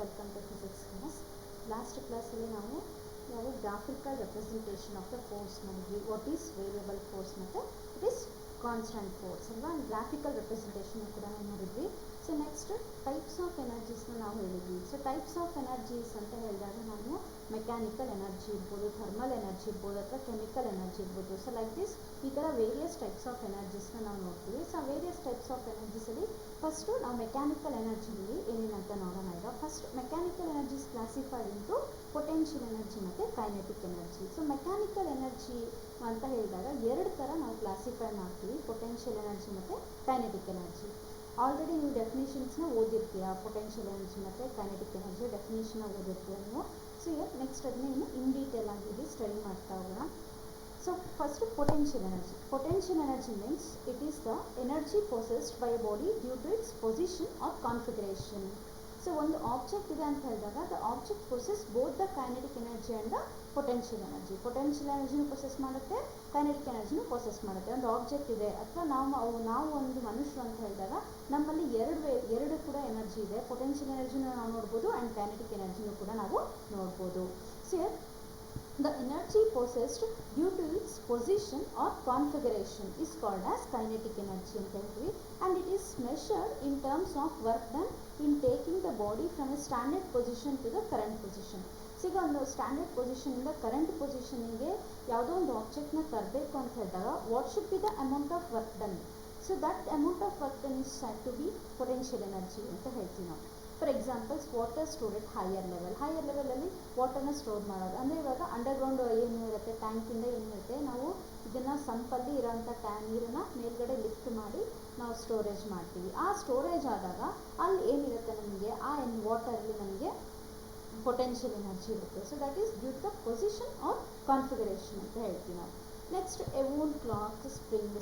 Welcome to physics class. Last ಕ್ಲಾಸಲ್ಲಿ ನಾವು graphical representation of the force ಮಾಡಿದ್ವಿ. What is variable force ಮತ್ತು it is constant force ಅಲ್ವಾ. Graphical representation ಕೂಡ ನಾವು ನೋಡಿದ್ವಿ. ಸೊ ನೆಕ್ಸ್ಟ್ ಟೈಪ್ಸ್ ಆಫ್ ಎನರ್ಜೀಸ್ನ ನಾವು ಹೇಳಿದ್ವಿ. ಸೊ ಟೈಪ್ಸ್ ಆಫ್ ಎನರ್ಜೀಸ್ ಅಂತ ಹೇಳಿದಾಗ ನಾವು ಮೆಕ್ಯಾನಿಕಲ್ ಎನರ್ಜಿ ಇರ್ಬೋದು, ಥರ್ಮಲ್ ಎನರ್ಜಿ ಇರ್ಬೋದು, ಅಥವಾ ಕೆಮಿಕಲ್ ಎನರ್ಜಿ ಇರ್ಬೋದು. ಸೊ ಲೈಕ್ ದಿಸ್ ಈ ಥರ ವೇರಿಯಸ್ ಟೈಪ್ಸ್ ಆಫ್ ಎನರ್ಜೀಸ್ನ ನಾವು ನೋಡ್ತೀವಿ. ಸೊ ವೇರಿಯಸ್ ಟೈಪ್ಸ್ ಆಫ್ ಎನರ್ಜೀಸಲ್ಲಿ ಫಸ್ಟು ನಾವು ಮೆಕ್ಯಾನಿಕಲ್ ಎನರ್ಜಿಯಲ್ಲಿ ಏನೇನಂತ ನೋಡೋಣ. ಈಗ first mechanical energies classified into potential energy ಮತ್ತು kinetic energy. So mechanical energy ಅಂತ ಹೇಳಿದಾಗ ಎರಡು ಥರ ನಾವು ಕ್ಲಾಸಿಫೈ ಮಾಡ್ತೀವಿ, ಪೊಟೆನ್ಷಿಯಲ್ ಎನರ್ಜಿ ಮತ್ತು ಕೈನೆಟಿಕ್ ಎನರ್ಜಿ. ಆಲ್ರೆಡಿ ನೀವು ಡೆಫಿನೇಷನ್ಸ್ನ ಓದಿರ್ತೀರಾ, ಪೊಟೆನ್ಷಿಯಲ್ ಎನರ್ಜಿ ಮತ್ತು ಕೈನೆಟಿಕ್ ಎನರ್ಜಿ ಡೆಫಿನೇಷನ್ನ ಓದಿರ್ತೀರ ನೀವು. ಸೊ ನೆಕ್ಸ್ಟ್ ಅದನ್ನ ಇನ್ನು ಇನ್ ಡೀಟೇಲ್ ಆಗಿ ಸ್ಟಡಿ ಮಾಡ್ತಾ ಹೋಗೋಣ. So first potential energy. Potential energy means it is the energy possessed by a body due to its position or configuration. So ಒಂದು ಆಬ್ಜೆಕ್ಟ್ ಇದೆ ಅಂತ ಹೇಳಿದಾಗ the object possess both the kinetic energy and the potential energy. Potential energy possess ಮಾಡುತ್ತೆ, kinetic ಎನರ್ಜಿನೂ possess ಮಾಡುತ್ತೆ. ಒಂದು object ಇದೆ ಅಥವಾ ನಾವು ಒಂದು ಮನುಷ್ಯರು ಅಂತ ಹೇಳಿದಾಗ ನಮ್ಮಲ್ಲಿ ಎರಡು ಕೂಡ ಎನರ್ಜಿ ಇದೆ. ಪೊಟೆನ್ಷಿಯಲ್ ಎನರ್ಜಿನೂ ನಾವು ನೋಡ್ಬೋದು ಆ್ಯಂಡ್ ಕೈನೆಟಿಕ್ ಎನರ್ಜಿನೂ ಕೂಡ ನಾವು ನೋಡ್ಬೋದು. So the energy possessed due to its position or configuration is called as kinetic energy ಅಂತ ಹೇಳ್ತೀವಿ. And it is measured in terms of work done in taking the body from a standard position to the current position. So ಈಗ ಒಂದು standard ಪೊಸಿಷನಿಂದ current ಪೊಸಿಷನಿಗೆ ಯಾವುದೋ ಒಂದು ಆಬ್ಜೆಕ್ಟ್ನ ತರಬೇಕು ಅಂತ ಹೇಳಿದಾಗ what should be the amount of work done. So that amount of work done is said to be potential energy ಅಂತ ಹೇಳ್ತೀವಿ ನಾವು. For examples water store at higher ಲೆವೆಲಲ್ಲಿ ವಾಟರ್ನ ಸ್ಟೋರ್ ಮಾಡೋದು ಅಂದರೆ ಇವಾಗ ಅಂಡರ್ಗ್ರೌಂಡ್ ಏನು ಇರುತ್ತೆ, ಟ್ಯಾಂಕಿಂದ ಏನಿರುತ್ತೆ, ನಾವು ಇದನ್ನು ಸಂಪಲ್ಲಿ ಇರೋಂಥ ನೀರನ್ನು ಮೇಲ್ಗಡೆ ಲಿಫ್ಟ್ ಮಾಡಿ ನಾವು ಸ್ಟೋರೇಜ್ ಮಾಡ್ತೀವಿ. ಆ ಸ್ಟೋರೇಜ್ ಆದಾಗ ಅಲ್ಲಿ ಏನಿರುತ್ತೆ ನಮಗೆ ಆ ವಾಟರಲ್ಲಿ ನಮಗೆ ಪೊಟೆನ್ಷಿಯಲ್ ಎನರ್ಜಿ ಇರುತ್ತೆ. So that is due to the position or configuration ಅಂತ ಹೇಳ್ತೀವಿ ನಾವು. ನೆಕ್ಸ್ಟ್ ಎ ವೂಲ್ ಕ್ಲಾಕ್,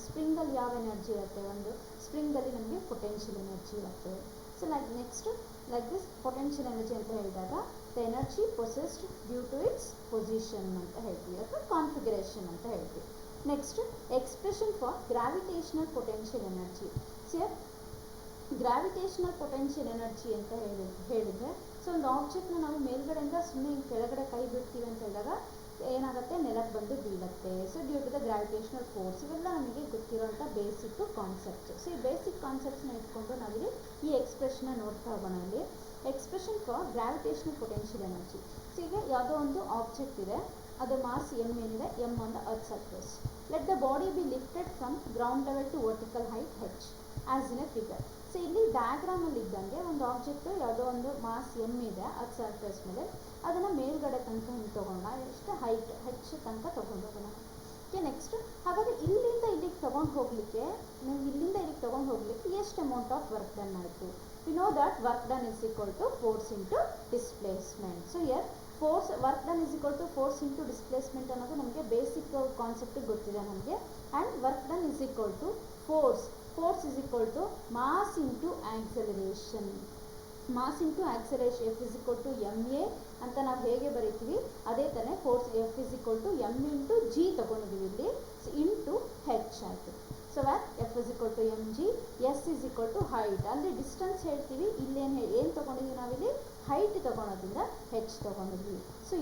ಸ್ಪ್ರಿಂಗಲ್ಲಿ ಯಾವ ಎನರ್ಜಿ ಇರುತ್ತೆ, ಒಂದು ಸ್ಪ್ರಿಂಗಲ್ಲಿ ನಮಗೆ ಪೊಟೆನ್ಷಿಯಲ್ ಎನರ್ಜಿ ಇರುತ್ತೆ. So next like this potential energy ಅಂತ ಹೇಳಿದಾಗ the energy possessed due to its position ಅಂತ ಹೇಳ್ತೀವಿ ಅಥವಾ ಕಾನ್ಫಿಗರೇಷನ್ ಅಂತ ಹೇಳ್ತೀವಿ. Next expression for gravitational potential energy. So gravitational potential energy ಅಂತ ಹೇಳಿದರೆ ಸೊ ಒಂದು ಆಬ್ಜೆಕ್ಟ್ನ ನಾವು ಮೇಲ್ಗಡೆಯಿಂದ ಸುಮ್ಮನೆ ಕೆಳಗಡೆ ಕೈ ಬಿಡ್ತೀವಿ ಅಂತ ಹೇಳಿದಾಗ ಏನಾಗುತ್ತೆ, ನೆಲಕ್ಕೆ ಬಂದು ಬೀಳುತ್ತೆ. So due to the gravitational force. ಇವೆಲ್ಲ ನಮಗೆ ಗೊತ್ತಿರೋಂಥ ಬೇಸಿಕ್ ಕಾನ್ಸೆಪ್ಟ್. ಸೊ ಈ ಬೇಸಿಕ್ ಕಾನ್ಸೆಪ್ಟ್ಸ್ನ ಇಟ್ಕೊಂಡು ನಾವಿಲ್ಲಿ ಈ ಎಕ್ಸ್ಪ್ರೆಷನ್ನ ನೋಡ್ತಾ ಹೋಗೋಣ. ಇಲ್ಲಿ expression for gravitational potential energy. So ಈಗ ಯಾವುದೋ ಒಂದು ಆಬ್ಜೆಕ್ಟ್ ಇದೆ, ಅದು ಮಾಸ್ ಎಮ್ ಏನಿದೆ, m on the earth surface. Let the body be lifted from ground level to vertical height h as in a figure. So ಇಲ್ಲಿ ಡಯಾಗ್ರಾಮಲ್ಲಿ ಇದ್ದಂಗೆ ಒಂದು ಆಬ್ಜೆಕ್ಟು ಯಾವುದೋ ಒಂದು ಮಾಸ್ ಎಮ್ ಇದೆ ಅರ್ತ್ ಸರ್ಫೇಸ್ ಮೇಲೆ, ಅದನ್ನು ಮೇಲ್ಗಡೆ ತನಕ ಹಿಂಗೆ ತೊಗೊಂಡ ಎಷ್ಟು ಹೈಟ್ ಹೆಚ್ಚು ತನಕ ತೊಗೊಂಡು ಹೋಗೋಣ. ಓಕೆ, ನೆಕ್ಸ್ಟ್ ಹಾಗಾದರೆ ಇಲ್ಲಿಂದ ಇಲ್ಲಿಗೆ ತೊಗೊಂಡು ಹೋಗಲಿಕ್ಕೆ ಎಷ್ಟು ಅಮೌಂಟ್ ಆಫ್ ವರ್ಕ್ ಡನ್ ಆಯಿತು. We know that work done is equal to force into displacement. So here work done is equal to force into displacement ಅನ್ನೋದು ನಮಗೆ ಬೇಸಿಕ್ ಕಾನ್ಸೆಪ್ಟ್ ಗೊತ್ತಿದೆ ನಮಗೆ. And work done is equal to force is equal to mass into acceleration. Mass into acceleration f is equal to m a ಅಂತ ನಾವು ಹೇಗೆ ಬರೀತೀವಿ ಅದೇ ಥರ force f is equal to M into G ತೊಗೊಂಡಿದ್ದೀವಿ ಇಲ್ಲಿ ಇಂಟು ಹೆಚ್ ಆಯಿತು. So F is equal to M G, S is equal to height. ಅಲ್ಲಿ ಡಿಸ್ಟೆನ್ಸ್ ಹೇಳ್ತೀವಿ, ಏನು ತೊಗೊಂಡಿದ್ದೀವಿ ನಾವಿಲ್ಲಿ ಹೈಟ್ ತೊಗೊಳೋದ್ರಿಂದ ಹೆಚ್ ತೊಗೊಂಡಿದ್ವಿ. So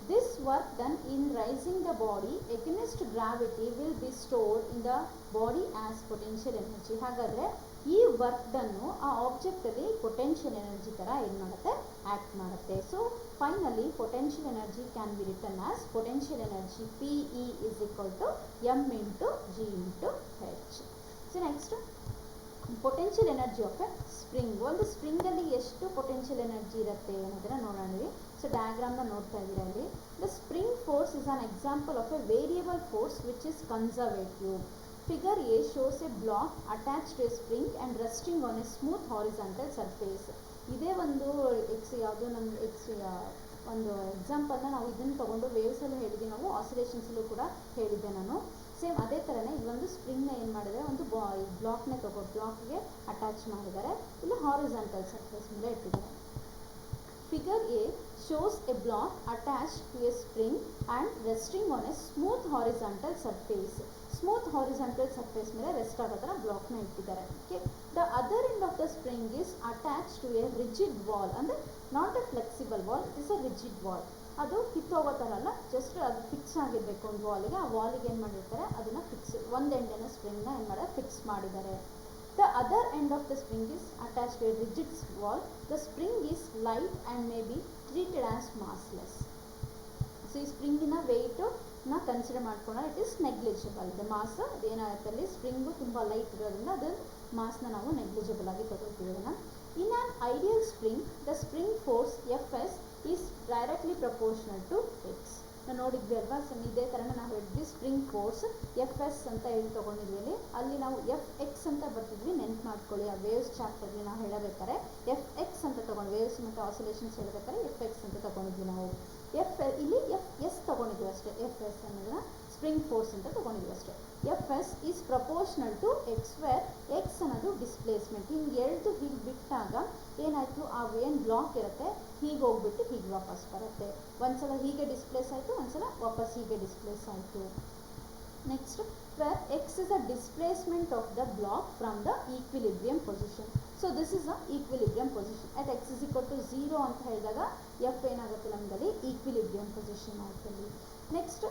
this work done in raising the body against gravity will be stored in the body as potential energy. ಹಾಗಾದರೆ ಈ work ಡನ್ನು ಆ ಆಬ್ಜೆಕ್ಟಲ್ಲಿ ಪೊಟೆನ್ಷಿಯಲ್ ಎನರ್ಜಿ ಥರ ಏನು ಮಾಡುತ್ತೆ, ಆ್ಯಕ್ಟ್ ಮಾಡುತ್ತೆ. So finally potential energy can be written as potential energy p e is equal to M into G into h. So next potential energy of a spring. ಒಂದು ಸ್ಪ್ರಿಂಗಲ್ಲಿ ಎಷ್ಟು potential energy ಇರುತ್ತೆ ಅನ್ನೋದನ್ನು ನೋಡೋಣ. ಸೊ ಡಯಾಗ್ರಾಮ್ನ ನೋಡ್ತಾ ಇದ್ದೀರಾ ಇಲ್ಲಿ. The spring force is an example of A variable force which is conservative. Figure A shows a block attached to a spring and resting on a smooth horizontal surface. ಇದೇ ಒಂದು ಯಾವುದೋ ನಮ್ಮ ಒಂದು ಎಕ್ಸಾಂಪಲ್ನ ನಾವು ಇದನ್ನು ತೊಗೊಂಡು ವೇವ್ಸಲ್ಲೂ ಹೇಳಿದ್ವಿ, ನಾವು ಆಸಿಲೇಷನ್ಸಲ್ಲೂ ಕೂಡ ಹೇಳಿದ್ದೆ ನಾನು. ಸೇಮ್ ಅದೇ ಥರನೇ ಇಲ್ಲೊಂದು ಸ್ಪ್ರಿಂಗ್ನ ಏನು ಮಾಡಿದರೆ ಒಂದು ಬ್ಲಾಕ್ಗೆ ಅಟ್ಯಾಚ್ ಮಾಡಿದ್ದಾರೆ, ಇಲ್ಲಿ ಹಾರಿಜಾಂಟಲ್ ಸರ್ಫೇಸ್ ಮೇಲೆ ಇಟ್ಟಿದ್ದಾರೆ. Figure A shows a block attached to a spring and resting on a smooth horizontal surface. Smooth horizontal surface ಮೇಲೆ ರೆಸ್ಟ್ ಆಗೋ ಥರ ಬ್ಲಾಕ್ನ ಇಟ್ಟಿದ್ದಾರೆ. Okay, the other end of the spring is attach to a rigid wall, ಅಂದರೆ not a flexible wall, is a rigid wall. ಅದು ಕಿತ್ತೋಗೋ ಥರ ಅಲ್ಲ, ಜಸ್ಟ್ ಅದು ಫಿಕ್ಸ್ ಆಗಿರಬೇಕು ಒಂದು ವಾಲಿಗೆ. ಆ ವಾಲಿಗೆ ಏನು ಮಾಡಿರ್ತಾರೆ, ಅದನ್ನು ಫಿಕ್ಸ್, ಒಂದು ಎಂಡಿನ ಸ್ಪ್ರಿಂಗ್ನ ಏನು ಮಾಡಿ ಫಿಕ್ಸ್ ಮಾಡಿದ್ದಾರೆ. The other end of the spring is attached to a rigid wall. The spring is light and may be treated as massless. So ಈ ಸ್ಪ್ರಿಂಗಿನ ವೆಯ್ಟನ್ನ ಕನ್ಸಿಡರ್ ಮಾಡ್ಕೊಂಡ್ರೆ it is negligible. The mass ಅದೇನಾಗುತ್ತೆ ಅಲ್ಲಿ, ಸ್ಪ್ರಿಂಗು ತುಂಬ light ಇರೋದ್ರಿಂದ ಅದು ಮಾಸ್ನ ನಾವು ನೆಗ್ಲಿಜಿಬಲ್ ಆಗಿ ತಗೊಳ್ತೀವಿ ಅದನ್ನು. In an ideal spring the spring force FS is directly proportional to X. ನಾವು ನೋಡಿದ್ವಿ ಅಲ್ವಾ, ಸೊ ಇದೇ ಥರನೇ ನಾವು ಹೇಳಿದ್ವಿ ಸ್ಪ್ರಿಂಗ್ ಫೋರ್ಸ್ ಎಫ್.ಎಸ್ ಅಂತ ಹೇಳಿ ತೊಗೊಂಡಿದ್ವಿ. ಅಲ್ಲಿ ನಾವು ಎಫ್.ಎಕ್ಸ್ ಅಂತ ಬರ್ತಿದ್ವಿ, ನೆನ್ಪು ಮಾಡ್ಕೊಳ್ಳಿ. ಆ ವೇವ್ಸ್ ಚಾಪ್ಟರ್ಲಿ ನಾವು ಹೇಳಬೇಕಾದ್ರೆ ಎಫ್.ಎಕ್ಸ್ ಅಂತ ತೊಗೊಂಡು, ವೇವ್ಸ್ ಮತ್ತು ಆಸಿಲೇಷನ್ಸ್ ಹೇಳಬೇಕಾದ್ರೆ ಎಫ್.ಎಕ್ಸ್ ಅಂತ ತೊಗೊಂಡಿದ್ವಿ ನಾವು. ಇಲ್ಲಿ ಎಫ್.ಎಸ್ ತೊಗೊಂಡಿದ್ವಿ ಅಷ್ಟೇ. ಎಫ್.ಎಸ್ ಅನ್ನೋದನ್ನ ಸ್ಪ್ರಿಂಗ್ ಫೋರ್ಸ್ ಅಂತ ತೊಗೊಂಡಿದ್ವಿ ಅಷ್ಟೇ. FS is proportional to X, where X ಅನ್ನೋದು ಡಿಸ್ಪ್ಲೇಸ್ಮೆಂಟ್. ಹಿಂಗೆ ಎಳ್ದು ಹೀಗೆ ಬಿಟ್ಟಾಗ ಏನಾಯಿತು, ಆ ಏನು ಬ್ಲಾಕ್ ಇರುತ್ತೆ ಹೀಗೆ ಹೋಗ್ಬಿಟ್ಟು ಹೀಗೆ ವಾಪಸ್ ಬರುತ್ತೆ. ಒಂದ್ಸಲ ಹೀಗೆ ಡಿಸ್ಪ್ಲೇಸ್ ಆಯಿತು, ಒಂದ್ಸಲ ವಾಪಸ್ ಹೀಗೆ ಡಿಸ್ಪ್ಲೇಸ್ ಆಯಿತು. Next, where X is a displacement of the block from the equilibrium position. So this is a equilibrium position at X is equal to 0 ಅಂತ ಹೇಳಿದಾಗ ಎಫ್ ಏನಾಗುತ್ತೆ ನಮ್ಮದಲ್ಲಿ ಈಕ್ವಿಲಿಬ್ರಿಯಂ ಪೊಸಿಷನ್ ಆಯ್ತಲ್ಲಿ. Next,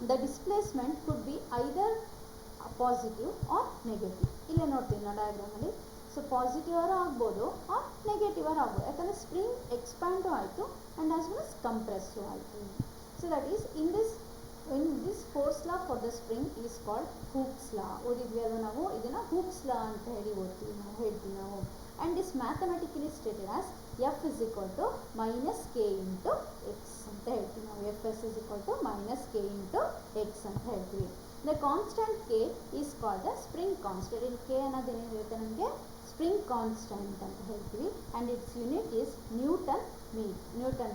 the displacement could be either positive or negative. ಇಲ್ಲೇ ನೋಡ್ತೀವಿ ನಾವು ಡಯಾಗ್ರಾಮಲ್ಲಿ. So positive ಆರು ಆಗ್ಬೋದು ಆರ್ ನೆಗೆಟಿವ್ ಆರು ಆಗ್ಬೋದು, ಯಾಕಂದರೆ ಸ್ಪ್ರಿಂಗ್ ಎಕ್ಸ್ಪ್ಯಾಂಡು ಆಯಿತು and as well as compress ಆಯಿತು. So that is in this force law for the spring is called Hooke's law. ಓದಿದ್ವಿ ಅದು ನಾವು, ಇದನ್ನು ಹೂಕ್ಸ್ ಲಾ ಅಂತ ಹೇಳಿ ಹೇಳ್ತೀವಿ ನಾವು. And is mathematically stated as F is equal to minus K into X ಅಂತ ಹೇಳ್ತೀವಿ ನಾವು. F S is equal to minus K into X ಅಂತ ಹೇಳ್ತೀವಿ. The constant K is called the spring constant. ಇಲ್ಲಿ ಕೆ ಅನ್ನೋದು ಏನಿರುತ್ತೆ ನಮಗೆ spring constant ಅಂತ ಹೇಳ್ತೀವಿ. And its unit is newton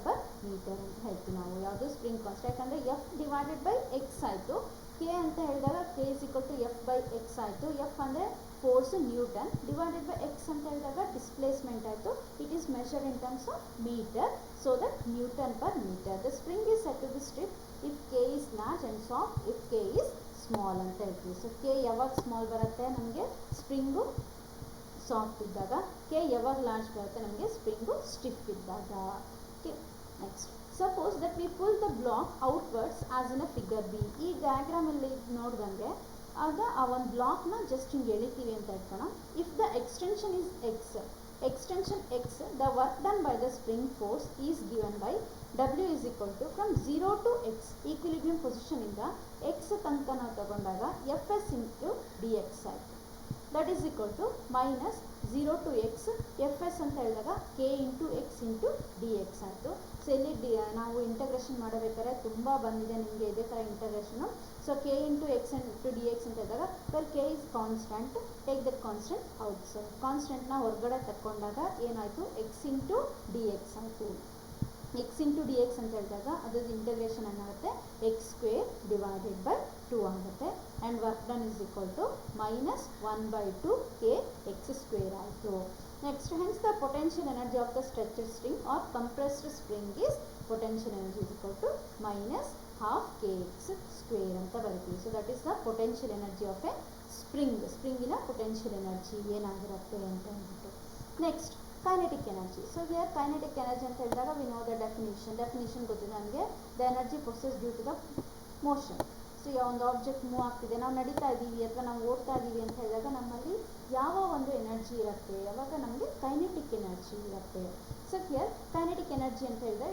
per metre ಅಂತ ಹೇಳ್ತೀವಿ ನಾವು. ಯಾವುದು ಸ್ಪ್ರಿಂಗ್ ಕಾನ್ಸ್ಟೆಂಟ್, ಯಾಕಂದರೆ ಎಫ್ ಡಿವೈಡೆಡ್ ಬೈ ಎಕ್ಸ್ ಆಯಿತು. ಕೆ ಅಂತ ಹೇಳಿದಾಗ k is equal to f by x ಆಯಿತು. ಎಫ್ ಅಂದರೆ force newton, divided by x ಅಂತ ಹೇಳಿದಾಗ ಡಿಸ್ಪ್ಲೇಸ್ಮೆಂಟ್ ಆಯಿತು. It is measured in terms of metre, so that newton per metre. The spring is set to be stiff if k is large and soft if k is small ಅಂತ ಹೇಳ್ತೀವಿ. So k ಯಾವಾಗ small ಬರುತ್ತೆ ನಮಗೆ spring soft ಇದ್ದಾಗ, k ಯಾವಾಗ large ಬರುತ್ತೆ ನಮಗೆ spring stiff ಇದ್ದಾಗ. Okay, next, suppose that we pull the block outwards as in a figure B. ಈ ಡಯಾಗ್ರಾಮಲ್ಲಿ ನೋಡ್ದಂಗೆ ಆಗ ಆ ಒಂದು ಬ್ಲಾಕ್ನ ಜಸ್ಟ್ ಹಿಂಗೆ ಎಳಿತೀವಿ ಅಂತ ಇಟ್ಕೋಣ. If the extension is X, the work done by the spring force is given by W is equal to from 0 to x, equilibrium ಪೊಸಿಷನಿಂದ ಎಕ್ಸ್ ತನಕ ನಾವು ತಗೊಂಡಾಗ ಎಫ್.ಎಸ್ ಇಂಟು dx ಆಯಿತು. That is equal to minus 0 to x FS ಅಂತ ಹೇಳಿದಾಗ K into X into dx ಆಯಿತು. So ಇಲ್ಲಿ ನಾವು ಇಂಟಗ್ರೇಷನ್ ಮಾಡಬೇಕಾದ್ರೆ ತುಂಬ ಬಂದಿದೆ ನಿಮಗೆ ಇದೇ ಥರ integration. So K into X into dx ಅಂತ ಹೇಳಿದಾಗ well K is constant, take that constant outside. ಕಾನ್ಸ್ಟೆಂಟ್ನ ಹೊರಗಡೆ ತಗೊಂಡಾಗ ಏನಾಯಿತು, ಎಕ್ಸ್ ಇಂಟು dx ಆಯಿತು. ಎಕ್ಸ್ ಇಂಟು ಡಿ ಎಕ್ಸ್ ಅಂತ ಹೇಳಿದಾಗ ಅದ್ರದ್ದು ಇಂಟಗ್ರೇಷನ್ ಏನಾಗುತ್ತೆ, ಎಕ್ಸ್ ಸ್ಕ್ವೇರ್ ಡಿವೈಡೆಡ್ ಬೈ 2 ಆಗುತ್ತೆ. And work done is equal to minus 1/2 K X square ಆಯಿತು. Next, hence the potential energy of the stretched string or compressed spring is potential energy is equal to minus half K X square ಅಂತ ಬರೀತೀವಿ. So that is the potential energy of a ಸ್ಪ್ರಿಂಗಿನ potential energy ಏನಾಗಿರುತ್ತೆ ಅಂತ ಹೇಳ್ಬಿಟ್ಟು. Next, kinetic energy. So here kinetic energy ಅಂತ ಹೇಳಿದಾಗ we know the definition ಗೊತ್ತಿದೆ ನಮಗೆ. The energy process due to the motion. So ಈಗ ಒಂದು ಆಬ್ಜೆಕ್ಟ್ ಮೂವ್ ಆಗ್ತಿದೆ, ನಾವು ನಡೀತಾ ಇದ್ದೀವಿ ಅಥವಾ ನಾವು ಓಡ್ತಾ ಇದ್ದೀವಿ ಅಂತ ಹೇಳಿದಾಗ ನಮ್ಮಲ್ಲಿ ಯಾವ ಒಂದು ಎನರ್ಜಿ ಇರುತ್ತೆ, ಯಾವಾಗ ನಮಗೆ ಕೈನೆಟಿಕ್ ಎನರ್ಜಿ ಇರುತ್ತೆ. ಸೊ ಹಿಯರ್ ಕೈನೆಟಿಕ್ ಎನರ್ಜಿ ಅಂತ ಹೇಳಿದ್ರೆ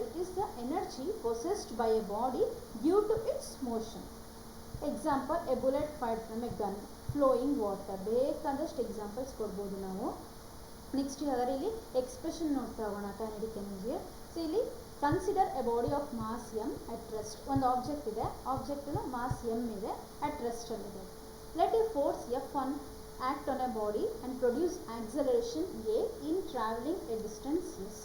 it is the energy possessed by a body due to its motion. Example, a bullet fired from a gun, flowing water. ಬೇಕಾದಷ್ಟು ಎಕ್ಸಾಂಪಲ್ಸ್ ಕೊಡ್ಬೋದು ನಾವು. ನೆಕ್ಸ್ಟ್ ಯಾವ್ದಾರು ಇಲ್ಲಿ ಎಕ್ಸ್ಪ್ರೆಷನ್ ನೋಡ್ತಾ ಹೋಗೋಣ ಕೈನೆಟಿಕ್ ಎನರ್ಜಿ. ಸೊ ಇಲ್ಲಿ consider a body of mass M at rest. ಒಂದು object ಇದೆ, ಆಬ್ಜೆಕ್ಟಿನ ಮಾಸ್ ಎಮ್ ಇದೆ, ಅಟ್ ರೆಸ್ಟಲ್ಲಿದೆ. Let a force F1 act on a body and produce acceleration A in travelling a distance S.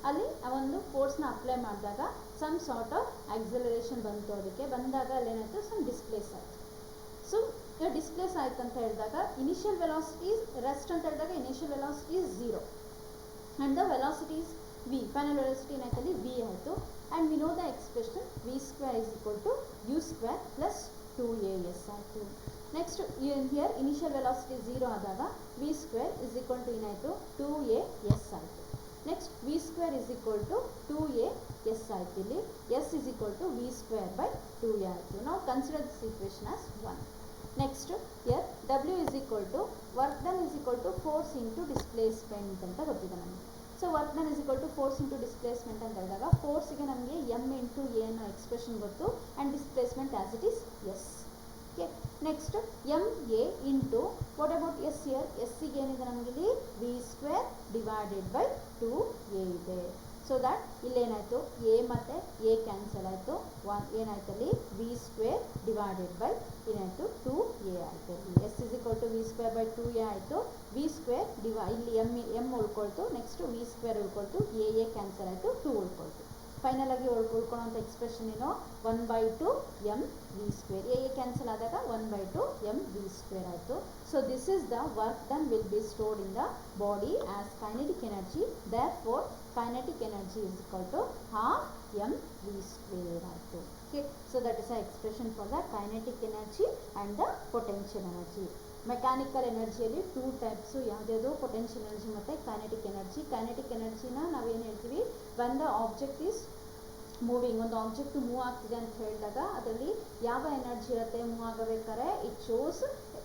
ಅಲ್ಲಿ ಆ ಒಂದು ಫೋರ್ಸ್ನ ಅಪ್ಲೈ ಮಾಡಿದಾಗ ಸಮ್ ಸಾರ್ಟ್ ಆಫ್ ಆಕ್ಸಲರೇಷನ್ ಬಂತು. ಅದಕ್ಕೆ ಬಂದಾಗ ಅಲ್ಲೇನಾಯಿತು, ಸಮ್ ಡಿಸ್ಪ್ಲೇಸ್ ಆಯಿತು. ಸೊ ಈಗ ಡಿಸ್ಪ್ಲೇಸ್ ಆಯ್ತು ಅಂತ ಹೇಳಿದಾಗ ಇನಿಷಿಯಲ್ ವೆಲಾಸಿಟಿ ಈಸ್ ರೆಸ್ಟ್ ಅಂತ ಹೇಳಿದಾಗ initial velocity is 0 and the velocity is V. Final velocity ಏನಾಯ್ತಲ್ಲಿ ವಿ ಆಯಿತು. And we know the expression V square is equal to u square plus 2as ಆಯಿತು. ನೆಕ್ಸ್ಟ್ ಹಿಯರ್ ಇನಿಷಿಯಲ್ ವೆಲಾಸಿಟಿ 0 ಆದಾಗ v square is equal to ಏನಾಯಿತು 2as ಆಯಿತು. Next v square is equal to 2as ಆಯಿತು. ಇಲ್ಲಿ s is equal to v square by 2a ಆಯಿತು. ನಾವು consider this equation as 1. Next here w is equal to work done is equal to force into displacement ಅಂತ ಗೊತ್ತಿದೆ ನಮಗೆ. So work done is equal to force into displacement ಅಂತ ಹೇಳಿದಾಗ ಫೋರ್ಸ್ಗೆ ನಮಗೆ m into a ಅನ್ನೋ ಎಕ್ಸ್ಪ್ರೆಷನ್ ಗೊತ್ತು and displacement as it is S. Okay, next M A into what about S here, ಎಸ್ಸಿಗೆ ಏನಿದೆ ನಮಗಿಲ್ಲಿ V square divided by 2a ಇದೆ. ಸೊ ದ್ಯಾಟ್ ಇಲ್ಲೇನಾಯಿತು ಎ ಮತ್ತು ಎ ಕ್ಯಾನ್ಸಲ್ ಆಯಿತು, ಏನಾಯ್ತು ಅಲ್ಲಿ ವಿ ಸ್ಕ್ವೇರ್ ಡಿವೈಡೆಡ್ ಬೈ ಏನಾಯಿತು 2a ಆಯಿತು. ಇಲ್ಲಿ S is equal to V square by 2a ಆಯಿತು. ವಿ ಸ್ಕ್ವೇರ್ ಇಲ್ಲಿ ಎಮ್ ಉಳ್ಕೊಳ್ತು, ನೆಕ್ಸ್ಟ್ ವಿ ಸ್ಕ್ವೇರ್ ಉಳ್ಕೊಳ್ತು, ಎ ಕ್ಯಾನ್ಸಲ್ ಆಯಿತು, 2 ಉಳ್ಕೊಳ್ತು. ಫೈನಲ್ ಆಗಿ ಉಳ್ಕೊಳ್ಳೋಂಥ ಎಕ್ಸ್ಪ್ರೆಷನ್ ಏನೋ 1/2 m v square. A cancel ಆದಾಗ 1/2 m v ಸ್ಕ್ವೇರ್ ಆಯಿತು. So this is the work done will be stored in the body as kinetic energy. Therefore kinetic energy is equal to half m v square ಆಯಿತು. Okay, so that is the expression for the kinetic energy and the potential energy. Mechanical ಎನರ್ಜಿಯಲ್ಲಿ 2 types, ಯಾವುದ್ಯಾವುದು potential energy ಮತ್ತು kinetic energy. Kinetic ಎನರ್ಜಿನ ನಾವೇನು ಹೇಳ್ತೀವಿ, when the object is moving, ಒಂದು object move ಆಗ್ತಿದೆ ಅಂತ ಹೇಳಿದಾಗ ಅದರಲ್ಲಿ ಯಾವ ಎನರ್ಜಿ ಇರುತ್ತೆ ಮೂವ್ ಆಗಬೇಕಾದ್ರೆ, ಇಟ್ ಶೋಸ್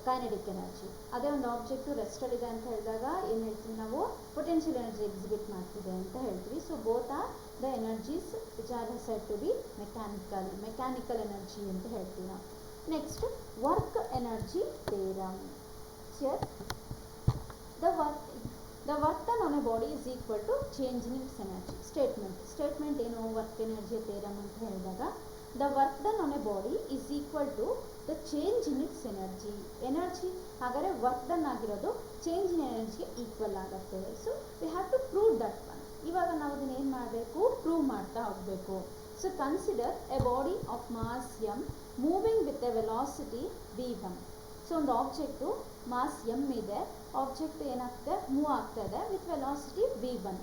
ಕೈನೆಟಿಕ್ ಎನರ್ಜಿ. ಅದೇ ಒಂದು ಆಬ್ಜೆಕ್ಟು ರೆಸ್ಟಲ್ಲಿದೆ ಅಂತ ಹೇಳಿದಾಗ ಏನು ಹೇಳ್ತೀವಿ ನಾವು, ಪೊಟೆನ್ಷಿಯಲ್ ಎನರ್ಜಿ ಎಕ್ಸಿಬಿಟ್ ಮಾಡ್ತಿದೆ ಅಂತ ಹೇಳ್ತೀವಿ. So both are the energies which are said to be mechanical energy ಅಂತ ಹೇಳ್ತೀವಿ ನಾವು. Next work energy theorem. Here the work done on a body is equal to change in its energy. Statement ಏನು work energy theorem ಅಂತ ಹೇಳಿದಾಗ, the work done on a body is equal to the change in its energy. Energy ಹಾಗಾದರೆ work done ಆಗಿರೋದು change in ಎನರ್ಜಿಗೆ equal ಆಗುತ್ತೆ. So we have to prove that one. ಇವಾಗ ನಾವು ಅದನ್ನ ಏನು ಮಾಡಬೇಕು, ಪ್ರೂವ್ ಮಾಡ್ತಾ ಹೋಗಬೇಕು. So consider a body of mass m moving with a velocity v1. ಸೊ ಒಂದು ಆಬ್ಜೆಕ್ಟು ಮಾಸ್ m ಇದೆ, ಆಬ್ಜೆಕ್ಟ್ ಏನಾಗ್ತದೆ ಮೂವ್ ಆಗ್ತಾ ಇದೆ with velocity v1.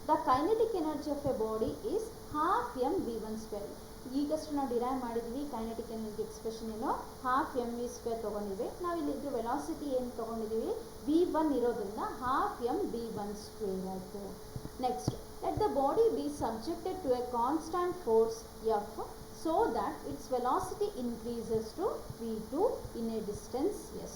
The kinetic energy of a body is half m v1 square. ಈಗಷ್ಟು ನಾವು derive ಮಾಡಿದ್ವಿ kinetic energy expression ಏನು, ಹಾಫ್ m v ಸ್ಕ್ವೇರ್ ತೊಗೊಂಡಿದ್ವಿ. ನಾವು ಇಲ್ಲಿ ಇದ್ರ ವೆಲಾಸಿಟಿ ಏನು ತೊಗೊಂಡಿದ್ದೀವಿ, v1 ಇರೋದ್ರಿಂದ ಹಾಫ್ m v1 ಸ್ಕ್ವೇರ್ ಆಯಿತು. Next let the body be subjected to a constant force f so that its velocity increases to v2 in a distance s.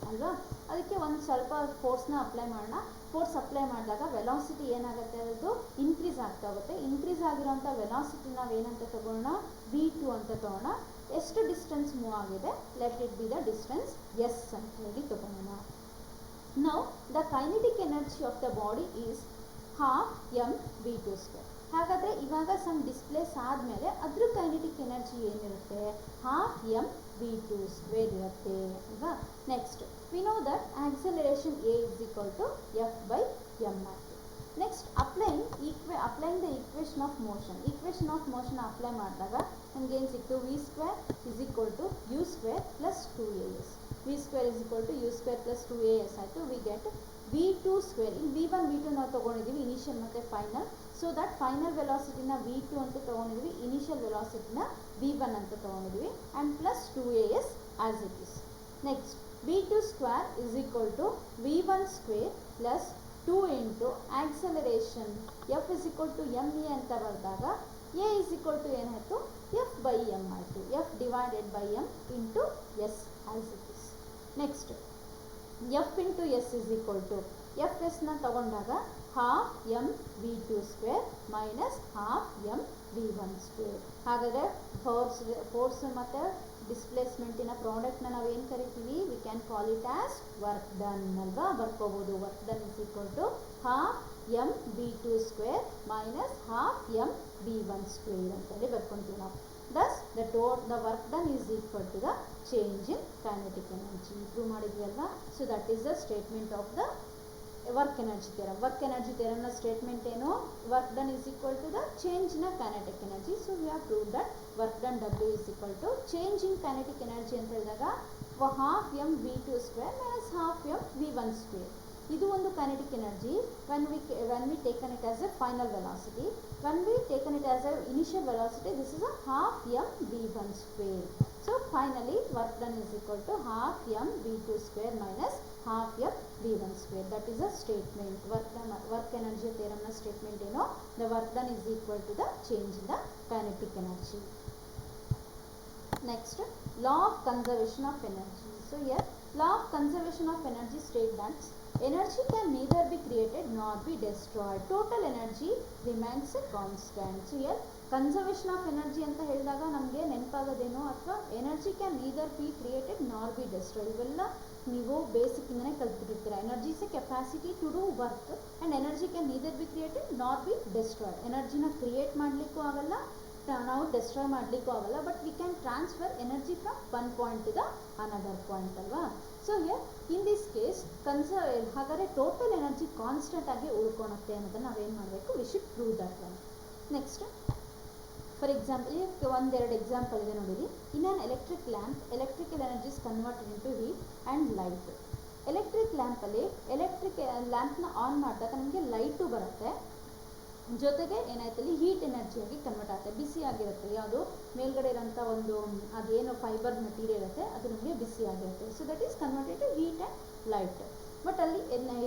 ಅಲ್ವಾ, ಅದಕ್ಕೆ ಒಂದು ಸ್ವಲ್ಪ ಫೋರ್ಸ್ನ ಅಪ್ಲೈ ಮಾಡೋಣ. ಫೋರ್ಸ್ ಅಪ್ಲೈ ಮಾಡಿದಾಗ ವೆಲಾಸಿಟಿ ಏನಾಗುತ್ತೆ, ಅದು ಇನ್ಕ್ರೀಸ್ ಆಗ್ತಾ ಹೋಗುತ್ತೆ. ಇನ್ಕ್ರೀಸ್ ಆಗಿರೋಂಥ ವೆಲಾಸಿಟಿ ನಾವು ಏನಂತ ತಗೊಳ್ಳೋಣ, v2 ಅಂತ ತಗೋಣ. ಎಷ್ಟು ಡಿಸ್ಟೆನ್ಸ್ ಮೂವ್ ಆಗಿದೆ, let it be the distance s ಅಂತ ಹೇಳಿ ತಗೊಳ್ಳೋಣ. Now the kinetic energy of the body is half m v2 square. ಹಾಗಾದರೆ ಇವಾಗ ಸಮ್ ಡಿಸ್ಪ್ಲೇಸ್ ಆದಮೇಲೆ ಅದ್ರ ಕೈನೆಟಿಕ್ ಎನರ್ಜಿ ಏನಿರುತ್ತೆ, ಹಾಫ್ m v2 ಸ್ಕ್ವೇರ್ ಇರುತ್ತೆ ಅಲ್ವಾ. Next we know that acceleration a is equal to f by m ಆಯಿತು. Next applying the equation of motion apply ಮಾಡಿದಾಗ ನಮ್ಗೆ ಏನು ಸಿಕ್ತು, v square is equal to U square plus 2as. V square is equal to U square plus 2as ಆಯಿತು. We get v2 square. ಇಲ್ಲಿ v1 v2 ನಾವು ತೊಗೊಂಡಿದ್ದೀವಿ initial ಮತ್ತು final. So that final ವೆಲಾಸಿಟಿನ v2 ಅಂತ ತೊಗೊಂಡಿದ್ವಿ, ಇನಿಷಿಯಲ್ ವೆಲಾಸಿಟಿನ v1 ಅಂತ ತೊಗೊಂಡಿದ್ವಿ, and plus 2as as it is. Next v2 square is equal to v1 square plus 2 into acceleration f is equal to m e ಅಂತ ಬರೆದಾಗ a is equal to ಏನಾಯಿತು, f by m ಆಯಿತು. f divided by m into S as it is. Next f into S is equal to F ಎಸ್ನ ತಗೊಂಡಾಗ half m v2 square minus half m v1 square. ಹಾಗಾದರೆ force ಮತ್ತು ಡಿಸ್ಪ್ಲೇಸ್ಮೆಂಟಿನ ಪ್ರಾಡಕ್ಟ್ನ ನಾವು ಏನು ಕರಿತೀವಿ, we can call it as work done ಅಲ್ವಾ, ಬರ್ಕೋಬೋದು. Work done is equal to half m v2 square minus half m v1 square ಅಂತೇಳಿ ಬರ್ಕೊತೀವಿ ನಾವು. Thus the work done is equal to the change in kinetic energy. Prove ಮಾಡಿದ್ವಿ ಅಲ್ವಾ. So that is the statement of the work energy theorem. Work energy ಥಿಯರಮ್ನ statement ಏನು, work done is equal to the change in kinetic energy. So we have prove that work done W is equal to change in kinetic energy ಅಂತ ಹೇಳಿದಾಗ half m v2 square minus half m v1 square. ಇದು ಒಂದು kinetic energy when we taken it as a final velocity. When we taken it as a initial velocity, this is a half m v1 square. So finally work done is equal to half m v2 square minus half m v1 square. That is a statement. Work energy theorem na statement ಏನು, the work done is equal to the change in the kinetic energy. Next, law of conservation of energy. So here law of conservation of energy states that energy can neither be created nor be destroyed. Total energy remains constant. So here conservation of energy ಅಂತ ಹೇಳಿದಾಗ ನಮಗೆ ನೆನಪಾಗೋದೇನೋ ಅಥವಾ energy can neither be created nor be destroyed. ಇವೆಲ್ಲ ನೀವು basic ಇಂದನೇ ಕಲ್ತ್ಬಿಟ್ಟಿರ್ತೀರ. Energy is a capacity to do work and energy can neither be created nor be destroyed. ಎನರ್ಜಿನ ಕ್ರಿಯೇಟ್ ಮಾಡಲಿಕ್ಕೂ ಆಗಲ್ಲ, ನಾವು ಡೆಸ್ಟ್ರಾಯ್ ಮಾಡಲಿಕ್ಕೂ ಆಗಲ್ಲ, but we can transfer energy from one point to the another point ಅಲ್ವಾ. So here in this case ಹಾಗಾದರೆ total energy constant ಆಗಿ ಉಳ್ಕೊಳುತ್ತೆ ಅನ್ನೋದನ್ನು ನಾವೇನು ಮಾಡಬೇಕು, we should prove that one. Next for example ಒಂದೆರಡು ಎಕ್ಸಾಂಪಲ್ ಇದೆ ನೋಡಿರಿ. In an electric lamp electrical energy is converted into heat and light. Electric ಲ್ಯಾಂಪಲ್ಲಿ ಎಲೆಕ್ಟ್ರಿಕ್ ಲ್ಯಾಂಪ್ನ ಆನ್ ಮಾಡಿದಾಗ ನಮಗೆ ಲೈಟು ಬರುತ್ತೆ, ಜೊತೆಗೆ ಏನಾಯ್ತಲ್ಲಿ ಹೀಟ್ ಎನರ್ಜಿಯಾಗಿ ಕನ್ವರ್ಟ್ ಆಗುತ್ತೆ, ಬಿಸಿ ಆಗಿರುತ್ತೆ. ಯಾವುದು ಮೇಲ್ಗಡೆ ಇರೋಂಥ ಒಂದು ಅದೇನು ಫೈಬರ್ ಮೆಟೀರಿಯಲ್ ಇರುತ್ತೆ ಅದು ನಮಗೆ ಬಿಸಿ ಆಗಿರುತ್ತೆ. So that is converted to heat and light. But ಅಲ್ಲಿ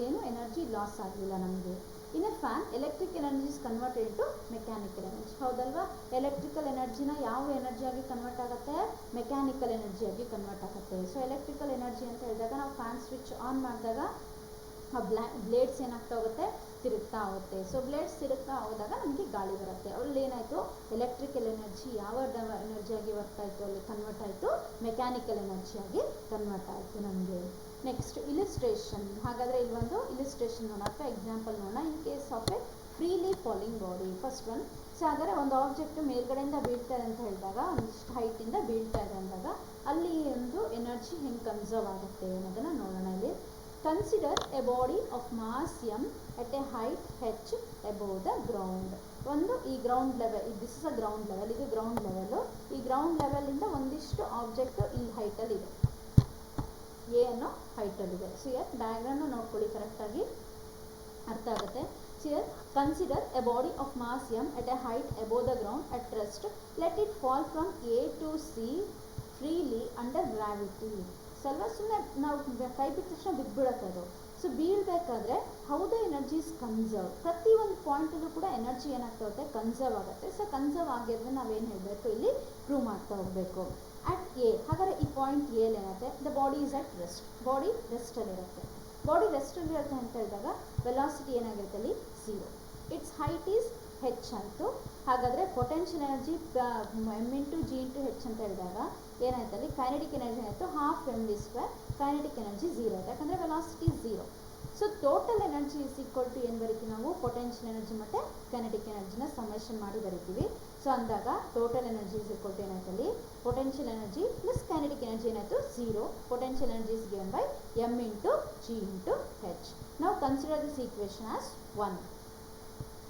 ಏನು ಎನರ್ಜಿ ಲಾಸ್ ಆಗಲಿಲ್ಲ ನಮಗೆ. In a fan electric energy is converted to mechanical energy. ಹೌದಲ್ವಾ, ಎಲೆಕ್ಟ್ರಿಕಲ್ ಎನರ್ಜಿನ ಯಾವ ಎನರ್ಜಿಯಾಗಿ ಕನ್ವರ್ಟ್ ಆಗುತ್ತೆ, ಮೆಕ್ಯಾನಿಕಲ್ ಎನರ್ಜಿಯಾಗಿ ಕನ್ವರ್ಟ್ ಆಗುತ್ತೆ. ಸೊ ಎಲೆಕ್ಟ್ರಿಕಲ್ ಎನರ್ಜಿ ಅಂತ ಹೇಳಿದಾಗ ನಾವು ಫ್ಯಾನ್ ಸ್ವಿಚ್ ಆನ್ ಮಾಡಿದಾಗ ಆ ಬ್ಲೇಡ್ಸ್ ಏನಾಗ್ತಾ ಹೋಗುತ್ತೆ, ತಿರುಗ್ತಾ ಹೋಗುತ್ತೆ. ಸೊ ಬ್ಲೇಡ್ಸ್ ತಿರುಗ್ತಾ ಹೋದಾಗ ನಮಗೆ ಗಾಳಿ ಬರುತ್ತೆ. ಅಲ್ಲಿ ಏನಾಯಿತು, ಎಲೆಕ್ಟ್ರಿಕಲ್ ಎನರ್ಜಿ ಯಾವ ಎನರ್ಜಿಯಾಗಿ ವರ್ಕ್ ಆಯಿತು, ಅಲ್ಲಿ ಕನ್ವರ್ಟ್ ಆಯಿತು, ಮೆಕ್ಯಾನಿಕಲ್ ಎನರ್ಜಿಯಾಗಿ ಕನ್ವರ್ಟ್ ಆಯಿತು ನಮಗೆ. Next illustration. ಹಾಗಾದರೆ ಇಲ್ಲಿ ಒಂದು ಇಲಿಸ್ಟ್ರೇಷನ್ ನೋಡೋಣ ಅಥವಾ ಎಕ್ಸಾಂಪಲ್ ನೋಡೋಣ. In case of A freely falling body. First one, so ಹಾಗಾದರೆ ಒಂದು ಆಬ್ಜೆಕ್ಟ್ ಮೇಲ್ಗಡೆಯಿಂದ ಬೀಳ್ತಾ ಇದೆ ಅಂತ ಹೇಳಿದಾಗ, ಒಂದಿಷ್ಟು ಹೈಟಿಂದ ಬೀಳ್ತಾ ಇದೆ ಅಂದಾಗ ಅಲ್ಲಿ ಒಂದು ಎನರ್ಜಿ ಹೆಂಗೆ ಕನ್ಸರ್ವ್ ಆಗುತ್ತೆ ಅನ್ನೋದನ್ನು ನೋಡೋಣ. ಇಲ್ಲಿ consider a body of mass m at a height h above the ground. ಒಂದು ಈ ground level, this is a ground level, ಇದು ಗ್ರೌಂಡ್ ಲೆವೆಲು. ಈ ಗ್ರೌಂಡ್ ಲೆವೆಲಿಂದ ಒಂದಿಷ್ಟು ಆಬ್ಜೆಕ್ಟ್ ಈ ಹೈಟಲ್ಲಿದೆ, ಎ ಅನ್ನೋ ಹೈಟಲ್ಲಿದೆ. ಸೊ ಇಯರ್ ಡಯಾಗ್ರಾಮ್ನ ನೋಡ್ಕೊಳ್ಳಿ, ಕರೆಕ್ಟಾಗಿ ಅರ್ಥ ಆಗುತ್ತೆ. So here consider a body of mass m at a height above the ground at rest. Let it fall from A to C freely under gravity. ಸ್ವಲ್ಪ ಸುಮ್ಮನೆ ನಾವು ಕೈ ಬಿಟ್ಟ ತಕ್ಷಣ ಬಿದ್ದುಬಿಡುತ್ತೆ ಅದು. ಸೊ ಬೀಳಬೇಕಾದ್ರೆ how the energy is conserve. ಪ್ರತಿಯೊಂದು ಪಾಯಿಂಟಲ್ಲೂ ಕೂಡ ಎನರ್ಜಿ ಏನಾಗ್ತಾ ಹೋಗುತ್ತೆ, ಕನ್ಸರ್ವ್ ಆಗುತ್ತೆ. ಸೊ ಕನ್ಸರ್ವ್ ಆಗಿರೋದನ್ನ ನಾವೇನು ಹೇಳಬೇಕು, ಇಲ್ಲಿ ಪ್ರೂವ್ ಮಾಡ್ತಾ ಹೋಗಬೇಕು. ಅಟ್ ಎ, ಹಾಗಾದರೆ ಈ ಪಾಯಿಂಟ್ ಎಲ್ಲಿ ಏನಾಗುತ್ತೆ, the body is at rest. Body ರೆಸ್ಟಲ್ಲಿರುತ್ತೆ. ಬಾಡಿ ರೆಸ್ಟಲ್ಲಿರುತ್ತೆ ಅಂತ ಹೇಳಿದಾಗ ವೆಲಾಸಿಟಿ ಏನಾಗಿರುತ್ತೆ ಅಲ್ಲಿ 0. ಇಟ್ಸ್ ಹೈಟ್ ಈಸ್ ಹೆಚ್ ಆಯಿತು. ಹಾಗಾದರೆ potential energy m into G into H ಅಂತ ಹೇಳಿದಾಗ ಏನಾಯ್ತಲ್ಲಿ ಕೈನೆಟಿಕ್ ಎನರ್ಜಿ ಆಯಿತು half M V square. Kinetic energy 0 ಆಯಿತು, ಯಾಕಂದರೆ velocity 0. So total energy is equal to ಏನು ಬರೀತೀವಿ ನಾವು, ಪೊಟೆನ್ಷಿಯಲ್ ಎನರ್ಜಿ ಮತ್ತು ಕೈನೆಟಿಕ್ ಎನರ್ಜಿನ ಸಮೇಷನ್ ಮಾಡಿ ಬರೀತೀವಿ. ಸೊ ಅಂದಾಗ total energy is equal to ಏನಾಯ್ತಲ್ಲಿ potential energy plus kinetic energy ಏನಾಯಿತು 0. Potential energy is given by m into G into H. ನಾವು consider this equation as 1.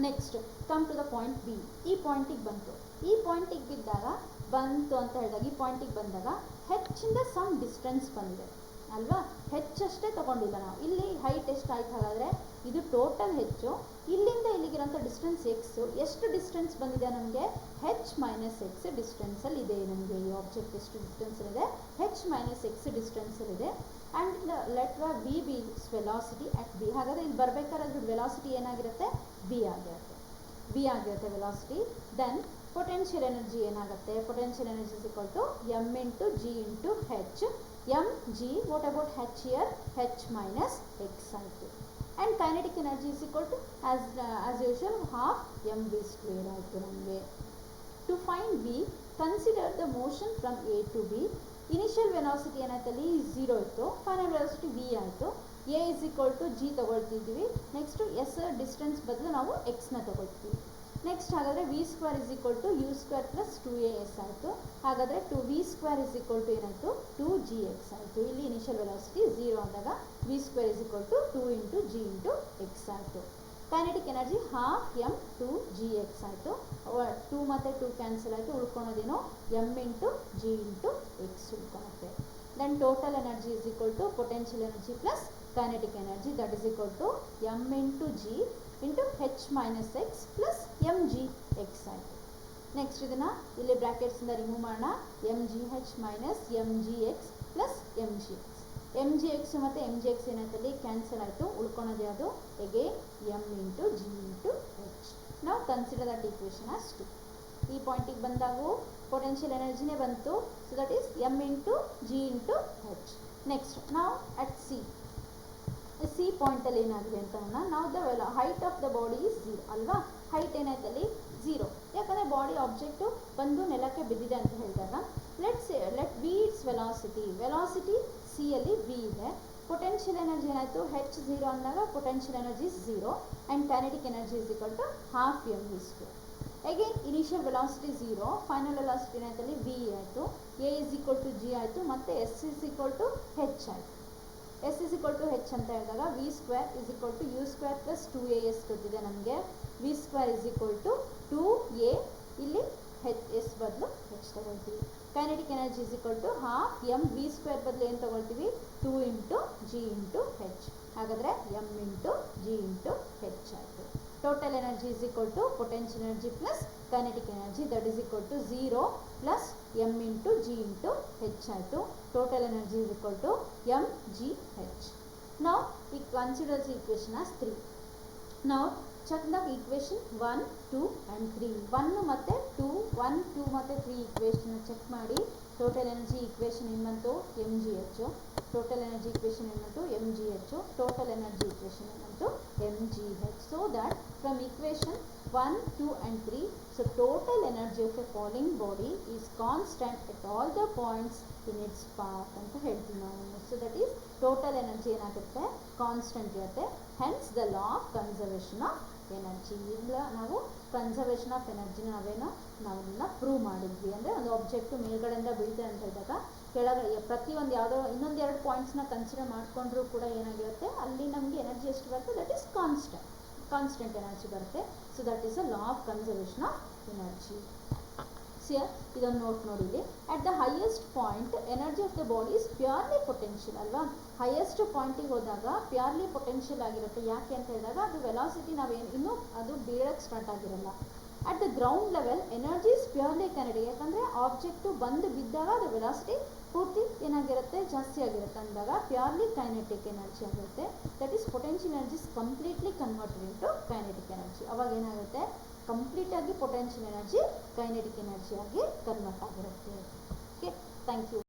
Next come to the point B. ಈ ಪಾಯಿಂಟಿಗೆ ಬಂತು, ಈ ಪಾಯಿಂಟಿಗೆ ಬಿದ್ದಾಗ ಬಂತು ಅಂತ ಹೇಳಿದಾಗ, ಈ ಪಾಯಿಂಟಿಗೆ ಬಂದಾಗ ಹೆಚ್ಚಿಂದ ಸಮ್ ಡಿಸ್ಟೆನ್ಸ್ ಬಂದಿದೆ ಅಲ್ವಾ, ಹೆಚ್ಚಷ್ಟೇ ತೊಗೊಂಡಿಲ್ಲ ನಾವು. ಇಲ್ಲಿ ಹೈಟ್ ಎಷ್ಟಾಯ್ತು, ಹಾಗಾದರೆ ಇದು ಟೋಟಲ್ ಹೆಚ್ಚು, ಇಲ್ಲಿಂದ ಇಲ್ಲಿಗಿರೋಂಥ ಡಿಸ್ಟೆನ್ಸ್ ಎಕ್ಸು. ಎಷ್ಟು ಡಿಸ್ಟೆನ್ಸ್ ಬಂದಿದೆ ನಮಗೆ, ಹೆಚ್ ಮೈನಸ್ ಎಕ್ಸ್ ಡಿಸ್ಟೆನ್ಸಲ್ಲಿ ಇದೆ ನಮಗೆ. ಈ ಆಬ್ಜೆಕ್ಟ್ ಎಷ್ಟು ಡಿಸ್ಟೆನ್ಸಲ್ಲಿದೆ, ಹೆಚ್ ಮೈನಸ್ ಎಕ್ಸ್ ಡಿಸ್ಟೆನ್ಸಲ್ಲಿದೆ. And let V be velocity at B. ಹಾಗಾದರೆ ಇಲ್ಲಿ ಬರಬೇಕಾದ್ರೆ ಅದ್ರ ವೆಲಾಸಿಟಿ ಏನಾಗಿರುತ್ತೆ, ಬಿ ಆಗಿರುತ್ತೆ ವೆಲಾಸಿಟಿ. ದೆನ್ ಪೊಟೆನ್ಷಿಯಲ್ ಎನರ್ಜಿ ಏನಾಗುತ್ತೆ, potential energy is equal to M into G into H. M G, what about H here, H minus X ಆಯಿತು. And kinetic energy is equal to as usual half M V square ಆಯಿತು ನಮಗೆ. To find V, consider the motion from A to B. Initial velocity ಏನಾಯ್ತಲ್ಲಿ 0 ಇತ್ತು, final velocity V ಆಯಿತು. A is equal to G ತೊಗೊಳ್ತಿದ್ವಿ. Next S distance ಬದಲು ನಾವು ಎಕ್ಸ್ನ ತೊಗೊಳ್ತೀವಿ. ನೆಕ್ಸ್ಟ್ ಹಾಗಾದರೆ V square is equal to U square plus 2as ಆಯಿತು. ಹಾಗಾದರೆ 2v square is equal to ಏನಾಯಿತು, 2gx ಆಯಿತು. ಇಲ್ಲಿ ಇನಿಷಿಯಲ್ ವೆಲಾಸಿಟಿ 0 ಆದಾಗ V square is equal to 2 into G into X ಆಯಿತು. Kinetic energy half M 2gx ಆಯಿತು. 2 ಮತ್ತು 2 cancel ಆಯಿತು, ಉಳ್ಕೊಳೋದೇನೋ M into G into X ಉಳ್ಕೊಳುತ್ತೆ. Then total energy is equal to potential energy plus kinetic energy, that is equal to m into g into h minus x plus mg x ಆಯಿತು. Next ಇದನ್ನು ಇಲ್ಲಿ ಬ್ರ್ಯಾಕೆಟ್ಸಿಂದ remove ಮಾಡೋಣ. M G H minus M G X plus M G X. M G X ಮತ್ತು M G X ಏನಾಯ್ತಲ್ಲಿ cancel ಆಯಿತು. ಉಳ್ಕೊಳೋದು ಯಾವುದು again M into G into H. ನಾವು ಕನ್ಸಿಡರ್ ದಟ್ ಈಕ್ವೇಷನ್ ಆಸ್ 2. ಈ ಪಾಯಿಂಟಿಗೆ ಬಂದಾಗೂ ಪೊಟೆನ್ಷಿಯಲ್ ಎನರ್ಜಿನೇ ಬಂತು. So that is M into G into H. Next ನಾವು at C ಪಾಯಿಂಟಲ್ಲಿ ಏನಾಗಿದೆ ಅಂತ ನಾವು the height of the body is 0 ಅಲ್ವಾ. ಹೈಟ್ ಏನಾಯ್ತಲ್ಲಿ 0, ಯಾಕಂದರೆ ಬಾಡಿ ಆಬ್ಜೆಕ್ಟು ಬಂದು ನೆಲಕ್ಕೆ ಬಿದ್ದಿದೆ ಅಂತ ಹೇಳಿದಾಗ let V its velocity C ಅಲ್ಲಿ ವಿ ಇದೆ. ಪೊಟೆನ್ಷಿಯಲ್ ಎನರ್ಜಿ ಏನಾಯಿತು ಹೆಚ್ 0 ಅಂದಾಗ potential energy is 0 and kinetic energy is equal to half M V square. Again initial velocity 0, final velocity ಏನಾಯ್ತಲ್ಲಿ ವಿ ಆಯಿತು, A is equal to G ಆಯಿತು, ಮತ್ತು S is equal to H ಆಯಿತು. S is equal to H ಅಂತ ಹೇಳಿದಾಗ V square is equal to U square plus 2as ಗೊತ್ತಿದೆ ನಮಗೆ. V square is equal to 2a, ಇಲ್ಲಿ H S ಬದಲು H ತಗೊಳ್ತೀವಿ. Kinetic energy is equal to half M V square ಬದಲು ಏನು ತೊಗೊಳ್ತೀವಿ 2 ಇಂಟು ಜಿ ಇಂಟು ಹೆಚ್. ಹಾಗಾದರೆ M into G into H ಆಯಿತು. Total energy is equal to potential energy plus kinetic energy, that is equal to 0 plus M into G into H ಆಯಿತು. Total energy is equal to M G H. ನಾವು we consider the equation as 3. ನಾವು check the equation 1, 2 and 3. 1 ಮತ್ತು 2, 1, 2 ಮತ್ತು 3 equation check ಮಾಡಿ. Total energy equation ಏನು ಬಂತು M G H. Total energy equation ಏನು ಬಂತು M G H. Total energy equation ಏನು ಬಂತು M G H. So that from equation 1, 2 and 3, so total energy of a falling body is constant at all the points in its path ಅಂತ ಹೇಳ್ತೀವಿ ನಾವು. So that is total energy ಏನಾಗುತ್ತೆ constant ಇರುತ್ತೆ. Hence the law of conservation of energy. ಇಲ್ಲ ನಾವು conservation of ಎನರ್ಜಿನ ನಾವೆಲ್ಲ prove ಮಾಡಿದ್ವಿ. ಅಂದರೆ ಒಂದು ಆಬ್ಜೆಕ್ಟು ಮೇಲ್ಗಡೆಯಿಂದ ಬೀಳ್ತದೆ ಅಂತ ಹೇಳಿದಾಗ ಕೆಳಗಡೆ ಪ್ರತಿಯೊಂದು ಯಾವುದೋ ಇನ್ನೊಂದೆರಡು ಪಾಯಿಂಟ್ಸ್ನ ಕನ್ಸಿಡರ್ ಮಾಡಿಕೊಂಡ್ರೂ ಕೂಡ ಏನಾಗಿರುತ್ತೆ ಅಲ್ಲಿ ನಮಗೆ ಎನರ್ಜಿ ಎಷ್ಟು ಬರುತ್ತೆ ದಟ್ ಈಸ್ ಕಾನ್ಸ್ಟೆಂಟ್ ಎನರ್ಜಿ ಬರುತ್ತೆ. So that is a law of conservation of energy. See here ಇದನ್ನು ನೋಡಿ. At the highest point energy of the body is purely potential ಅಲ್ವಾ. ಹೈಯೆಸ್ಟ್ ಪಾಯಿಂಟಿಗೆ ಹೋದಾಗ ಪ್ಯೂರ್ಲಿ ಪೊಟೆನ್ಷಿಯಲ್ ಆಗಿರುತ್ತೆ. ಯಾಕೆ ಅಂತ ಹೇಳಿದಾಗ ಅದು ವೆಲಾಸಿಟಿ ಇನ್ನೂ ಅದು ಬೀಳಕ್ಕೆ ಸ್ಟಾರ್ಟ್ ಆಗಿರಲ್ಲ. At the ground level energy is purely kinetic, ಯಾಕಂದರೆ ಆಬ್ಜೆಕ್ಟು ಬಂದು ಬಿದ್ದಾಗ ಅದು ವೆಲಾಸಿಟಿ ಪೂರ್ತಿ ಏನಾಗಿರುತ್ತೆ ಜಾಸ್ತಿ ಆಗಿರುತ್ತೆ ಅಂದಾಗ ಪ್ಯೂರ್ಲಿ ಕೈನೆಟಿಕ್ ಎನರ್ಜಿ ಆಗಿರುತ್ತೆ. That is potential energy is completely converted into kinetic energy. ಅವಾಗ ಏನಾಗುತ್ತೆ ಕಂಪ್ಲೀಟಾಗಿ ಪೊಟೆನ್ಷಿಯಲ್ ಎನರ್ಜಿ ಕೈನೆಟಿಕ್ ಎನರ್ಜಿಯಾಗಿ ಕನ್ವರ್ಟ್ ಆಗಿರುತ್ತೆ. Okay, thank you.